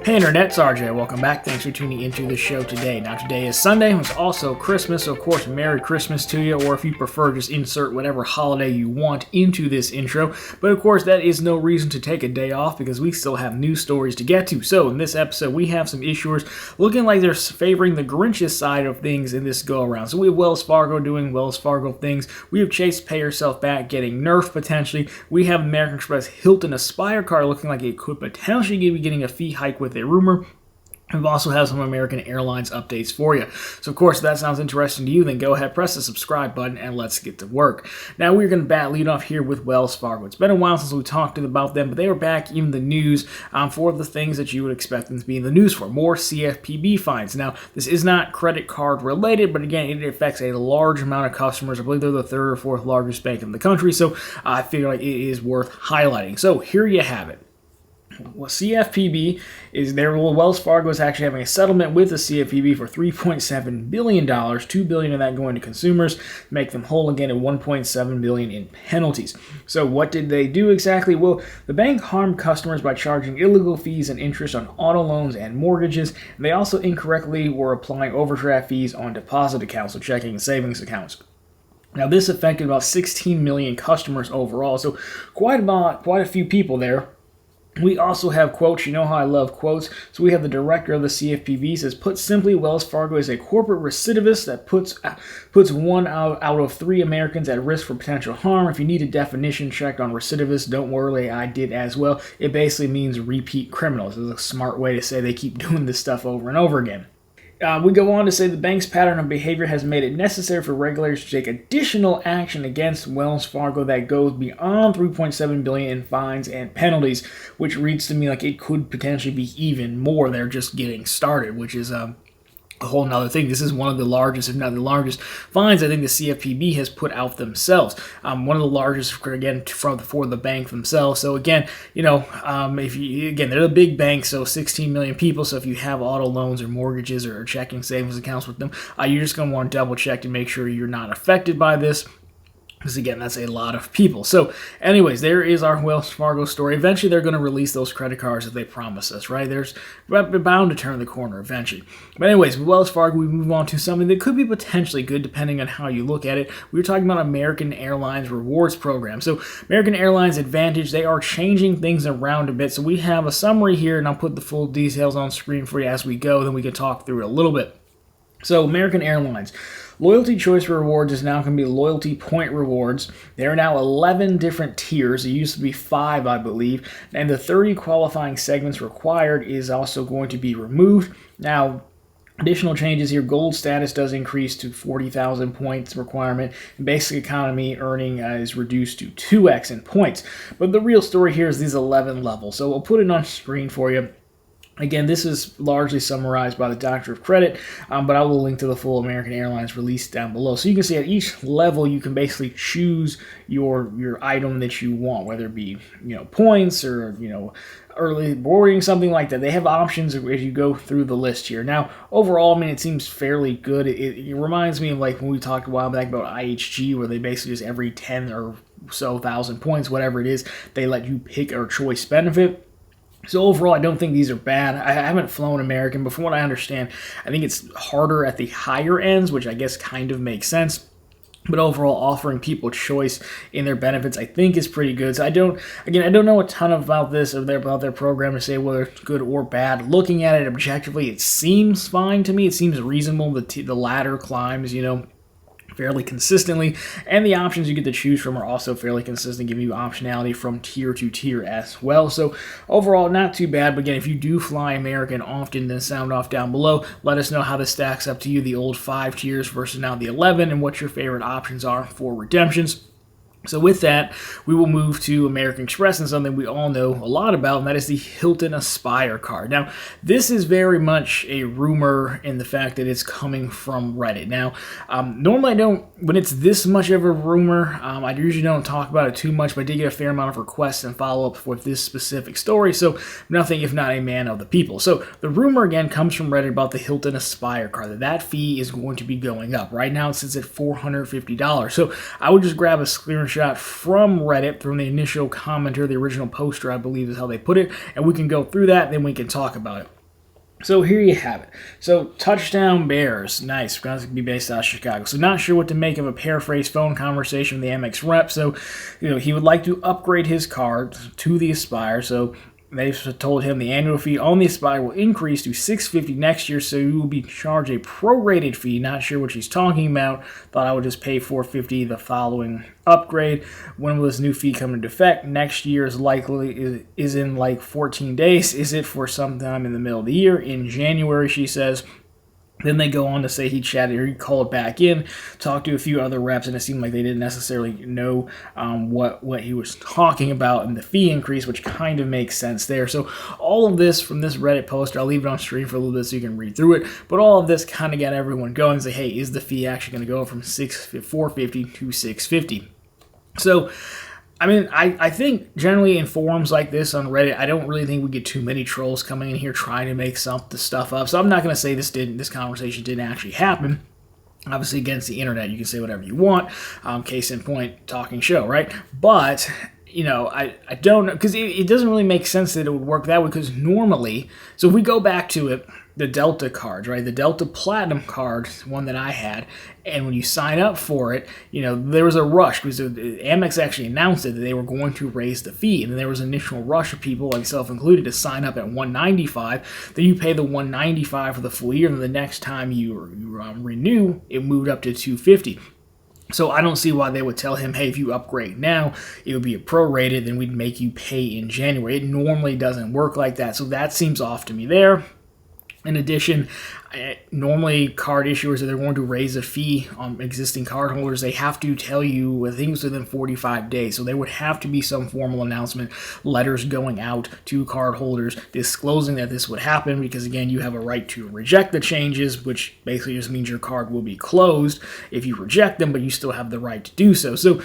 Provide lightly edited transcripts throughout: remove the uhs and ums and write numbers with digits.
Hey Internet, it's RJ. Welcome back. Thanks for tuning into the show today. Now today is Sunday. It's also Christmas, so of course Merry Christmas to you, or if you prefer, just insert whatever holiday you want into this intro. But of course that is no reason to take a day off because we still have news stories to get to. So in this episode we have some issuers looking like they're favoring the Grinch's side of things in this go around. So we have Wells Fargo doing Wells Fargo things. We have Chase Pay Yourself Back getting nerfed potentially. We have American Express Hilton Aspire card looking like it could potentially be getting a fee hike with a rumor. We've also have some American Airlines updates for you. So, of course, if that sounds interesting to you, then go ahead, press the subscribe button, and let's get to work. Now, we're going to lead off here with Wells Fargo. It's been a while since we talked about them, but they were back in the news for the things that you would expect them to be in the news for. More CFPB fines. Now, this is not credit card related, but again, it affects a large amount of customers. I believe they're the third or fourth largest bank in the country, so I feel like it is worth highlighting. So, here you have it. Well, CFPB is there. Well, Wells Fargo is actually having a settlement with the CFPB for $3.7 billion, $2 billion of that going to consumers, make them whole again at $1.7 billion in penalties. So what did they do exactly? Well, the bank harmed customers by charging illegal fees and interest on auto loans and mortgages. And they also incorrectly were applying overdraft fees on deposit accounts, so checking and savings accounts. Now, this affected about 16 million customers overall, so quite a few people there. We also have quotes. You know how I love quotes. So we have the director of the CFPB says, put simply, Wells Fargo is a corporate recidivist that puts one out of three Americans at risk for potential harm. If you need a definition checked on recidivist, don't worry, I did as well. It basically means repeat criminals. It's a smart way to say they keep doing this stuff over and over again. We go on to say the bank's pattern of behavior has made it necessary for regulators to take additional action against Wells Fargo that goes beyond $3.7 billion in fines and penalties, which reads to me like it could potentially be even more. They're just getting started, which is a whole nother thing. This is one of the largest, if not the largest, fines I think the CFPB has put out themselves. One of the largest, again, for the bank themselves. So again, they're the big bank, so 16 million people. So if you have auto loans or mortgages or checking savings accounts with them, you're just going to want to double check to make sure you're not affected by this. Because again, that's a lot of people. So anyways, there is our Wells Fargo story. Eventually, they're going to release those credit cards that they promised us, right? They're bound to turn the corner eventually. But anyways, with Wells Fargo, we move on to something that could be potentially good depending on how you look at it. We were talking about American Airlines Rewards Program. So American Airlines Advantage, they are changing things around a bit. So we have a summary here, and I'll put the full details on screen for you as we go. Then we can talk through it a little bit. So American Airlines. Loyalty Choice Rewards is now going to be Loyalty Point Rewards. There are now 11 different tiers. It used to be 5, I believe. And the 30 qualifying segments required is also going to be removed. Now, additional changes here. Gold status does increase to 40,000 points requirement. Basic economy earning is reduced to 2x in points. But the real story here is these 11 levels. So we'll put it on screen for you. Again, this is largely summarized by the Doctor of Credit, but I will link to the full American Airlines release down below. So you can see at each level, you can basically choose your item that you want, whether it be points or early boarding, something like that. They have options as you go through the list here. Now, overall, it seems fairly good. It reminds me of like when we talked a while back about IHG, where they basically just every 10 or so thousand points, whatever it is, they let you pick a choice benefit. So overall, I don't think these are bad. I haven't flown American, but from what I understand, I think it's harder at the higher ends, which I guess kind of makes sense. But overall, offering people choice in their benefits, I think, is pretty good. So I don't know a ton about this or about their program to say whether it's good or bad. Looking at it objectively, it seems fine to me. It seems reasonable. The ladder climbs, fairly consistently, and the options you get to choose from are also fairly consistent, giving you optionality from tier to tier as well. So overall, not too bad. But again, if you do fly American often, then sound off down below. Let us know how this stacks up to you, the old 5 tiers versus now the 11, and what your favorite options are for redemptions. So with that, we will move to American Express and something we all know a lot about, and that is the Hilton Aspire card. Now, this is very much a rumor in the fact that it's coming from Reddit. Now, normally when it's this much of a rumor, I usually don't talk about it too much, but I did get a fair amount of requests and follow-ups with this specific story, so nothing if not a man of the people. So the rumor, again, comes from Reddit about the Hilton Aspire card, that fee is going to be going up. Right now, it sits at $450. So I would just grab a screenshot screenshot from Reddit, from the initial commenter, the original poster, I believe is how they put it, and we can go through that, then we can talk about it. So here you have it. So touchdown Bears, nice. Going to be based out of Chicago. So not sure what to make of a paraphrased phone conversation with the Amex rep. So he would like to upgrade his card to the Aspire. So they've told him the annual fee on the Aspire will increase to $650 next year, so you will be charged a prorated fee. Not sure what she's talking about. Thought I would just pay $450 the following upgrade. When will this new fee come into effect? Next year is in like 14 days. Is it for sometime in the middle of the year? In January, she says. Then they go on to say he chatted or he called back in, talked to a few other reps, and it seemed like they didn't necessarily know what he was talking about and the fee increase, which kind of makes sense there. So all of this from this Reddit post, I'll leave it on stream for a little bit so you can read through it, but all of this kind of got everyone going and say, hey, is the fee actually going to go from $450 to $650? So I mean, I think generally in forums like this on Reddit, I don't really think we get too many trolls coming in here trying to make the stuff up. So I'm not going to say this conversation didn't actually happen. Obviously, against the internet, you can say whatever you want. Case in point, talking show, right? But I don't know, because it doesn't really make sense that it would work that way, because normally, so if we go back to it, the Delta cards, right? The Delta Platinum card, one that I had, and when you sign up for it, there was a rush, because Amex actually announced it, that they were going to raise the fee, and then there was an initial rush of people, myself included, to sign up at $195. Then you pay the $195 for the full year, and the next time you renew, it moved up to $250. So I don't see why they would tell him, hey, if you upgrade now, it would be a prorated, then we'd make you pay in January. It normally doesn't work like that, so that seems off to me there. In addition, normally card issuers, if they're going to raise a fee on existing card holders, they have to tell you, I think it's within 45 days. So there would have to be some formal announcement, letters going out to card holders disclosing that this would happen, because again, you have a right to reject the changes, which basically just means your card will be closed if you reject them, but you still have the right to do so. So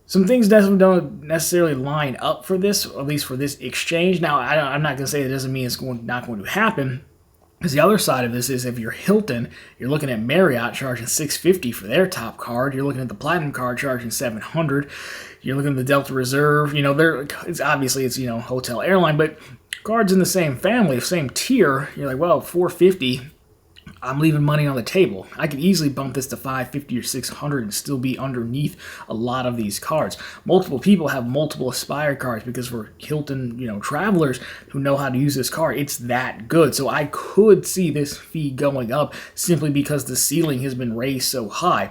some things don't necessarily line up for this, at least for this exchange. Now, I'm not going to say it doesn't mean it's not going to happen. Because the other side of this is, if you're Hilton, you're looking at Marriott charging $650 for their top card. You're looking at the Platinum card charging $700. You're looking at the Delta Reserve. It's hotel airline, but cards in the same family, same tier. You're like, well, $450. I'm leaving money on the table. I could easily bump this to $550 or $600 and still be underneath a lot of these cards. Multiple people have multiple Aspire cards, because for Hilton, travelers who know how to use this card, it's that good. So I could see this fee going up simply because the ceiling has been raised so high.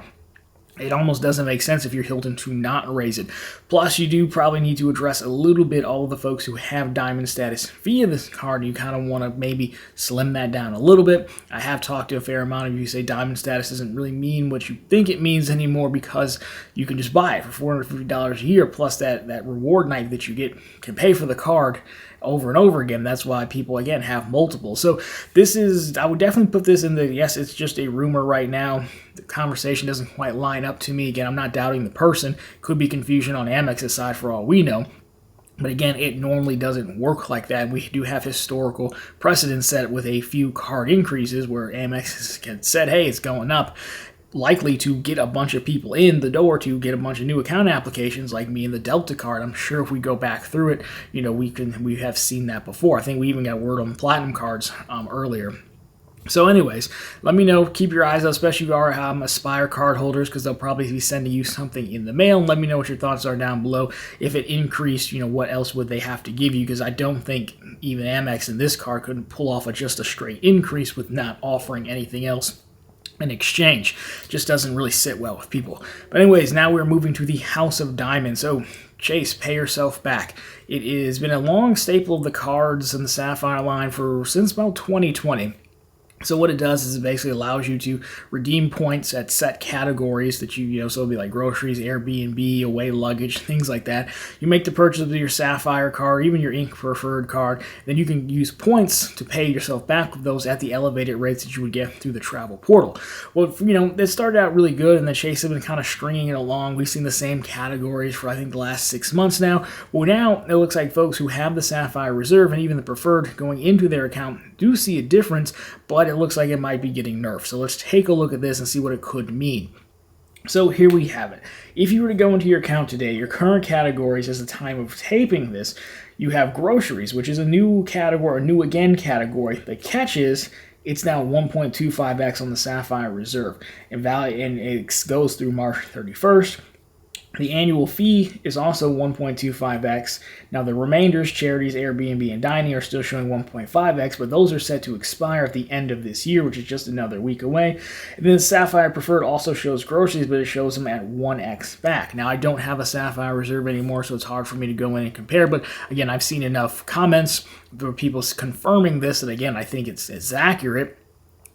It almost doesn't make sense if you're Hilton to not raise it. Plus, you do probably need to address a little bit all of the folks who have diamond status via this card. You kind of want to maybe slim that down a little bit. I have talked to a fair amount of you who say diamond status doesn't really mean what you think it means anymore, because you can just buy it for $450 a year, plus that reward night that you get can pay for the card over and over again. That's why people, again, have multiple. So I would definitely put this in yes, it's just a rumor right now. The conversation doesn't quite line up to me. Again, I'm not doubting the person. Could be confusion on Amex's side for all we know. But again, it normally doesn't work like that. We do have historical precedent set with a few card increases where Amex has said, hey, it's going up, likely to get a bunch of people in the door to get a bunch of new account applications, like me and the Delta card. I'm sure if we go back through it, we have seen that before. I think we even got word on Platinum cards earlier. So anyways, let me know. Keep your eyes out, especially if you are Aspire card holders, because they'll probably be sending you something in the mail. And let me know what your thoughts are down below. If it increased, what else would they have to give you? Because I don't think even Amex in this card couldn't pull off just a straight increase with not offering anything else in exchange. Just doesn't really sit well with people. But anyways, now we're moving to the House of Diamonds. So Chase, pay yourself back. It has been a long staple of the cards in the Sapphire line since about 2020. So what it does is it basically allows you to redeem points at set categories that so it'll be like groceries, Airbnb, away luggage, things like that. You make the purchase of your Sapphire card, even your Ink Preferred card, then you can use points to pay yourself back with those at the elevated rates that you would get through the travel portal. Well, it started out really good, and the Chase have been kind of stringing it along. We've seen the same categories for, I think, the last 6 months now. Well, now it looks like folks who have the Sapphire Reserve and even the Preferred going into their account do see a difference, but it looks like it might be getting nerfed. So let's take a look at this and see what it could mean. So here we have it. If you were to go into your account today, your current categories as the time of taping this, you have groceries, which is a new category, a new again category. The catch is it's now 1.25x on the Sapphire Reserve, and it goes through March 31st. The annual fee is also 1.25x. Now, the remainders, charities, Airbnb, and dining, are still showing 1.5x, but those are set to expire at the end of this year, which is just another week away. And then the Sapphire Preferred also shows groceries, but it shows them at 1x back. Now, I don't have a Sapphire Reserve anymore, so it's hard for me to go in and compare, but again, I've seen enough comments for people confirming this that, again, I think it's accurate.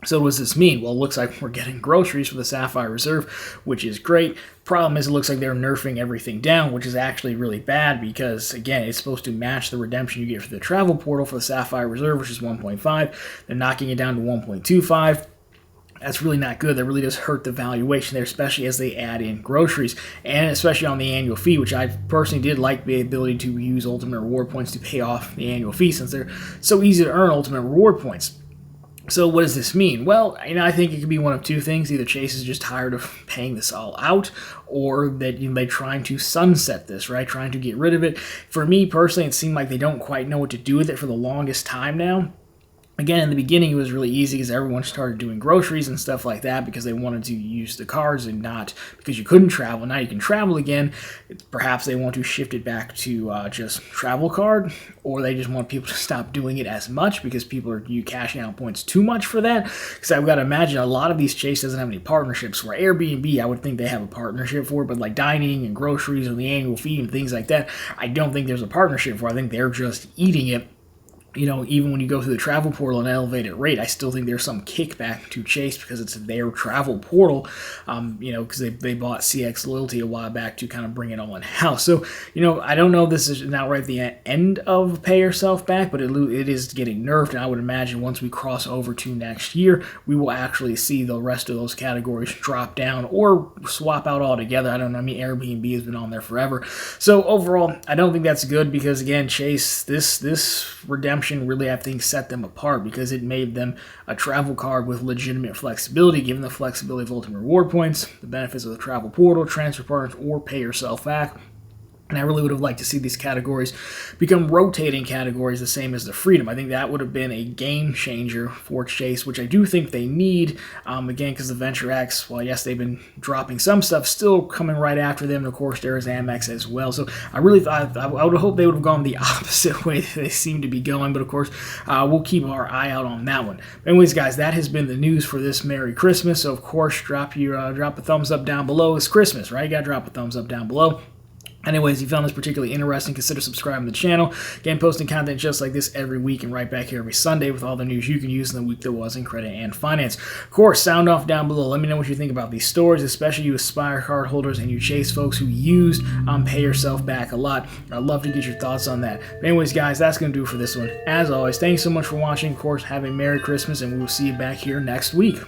So what does this mean? Well, it looks like we're getting groceries for the Sapphire Reserve, which is great. Problem is, it looks like they're nerfing everything down, which is actually really bad because, again, it's supposed to match the redemption you get for the travel portal for the Sapphire Reserve, which is 1.5. They're knocking it down to 1.25. That's really not good. That really does hurt the valuation there, especially as they add in groceries, and especially on the annual fee, which I personally did like the ability to use Ultimate Reward points to pay off the annual fee since they're so easy to earn Ultimate Reward points. So what does this mean? Well, I think it could be one of two things. Either Chase is just tired of paying this all out, or that they're trying to sunset this, right? Trying to get rid of it. For me personally, it seemed like they don't quite know what to do with it for the longest time now. Again, in the beginning, it was really easy because everyone started doing groceries and stuff like that because they wanted to use the cards and not because you couldn't travel. Now you can travel again. Perhaps they want to shift it back to just travel card, or they just want people to stop doing it as much because people are cashing out points too much for that. Because I've got to imagine a lot of these Chase doesn't have any partnerships for. Airbnb, I would think they have a partnership for, but like dining and groceries and the annual fee and things like that, I don't think there's a partnership for. I think they're just eating it. Even when you go through the travel portal at an elevated rate, I still think there's some kickback to Chase because it's their travel portal, because they bought CX Loyalty a while back to kind of bring it all in-house. So, I don't know if this is not right at the end of pay yourself back, but it is getting nerfed, and I would imagine once we cross over to next year, we will actually see the rest of those categories drop down or swap out altogether. I don't know. Airbnb has been on there forever. So overall, I don't think that's good because, again, Chase, this redemption really, I think, set them apart because it made them a travel card with legitimate flexibility, given the flexibility of Ultimate Reward points, the benefits of the travel portal, transfer partners, or pay yourself back. And I really would have liked to see these categories become rotating categories the same as the Freedom. I think that would have been a game changer for Chase, which I do think they need. Again, because the Venture X, well, yes, they've been dropping some stuff, still coming right after them. And of course, there is Amex as well. So I really thought, I would hope they would have gone the opposite way they seem to be going. But of course, we'll keep our eye out on that one. But anyways, guys, that has been the news for this Merry Christmas. So of course, drop a thumbs up down below. It's Christmas, right? You got to drop a thumbs up down below. Anyways, if you found this particularly interesting, consider subscribing to the channel. Again, posting content just like this every week and right back here every Sunday with all the news you can use in the week that was in credit and finance. Of course, sound off down below. Let me know what you think about these stories, especially you Aspire card holders and you Chase folks who used Pay Yourself Back a lot. I'd love to get your thoughts on that. But anyways, guys, that's going to do it for this one. As always, thanks so much for watching. Of course, have a Merry Christmas, and we will see you back here next week.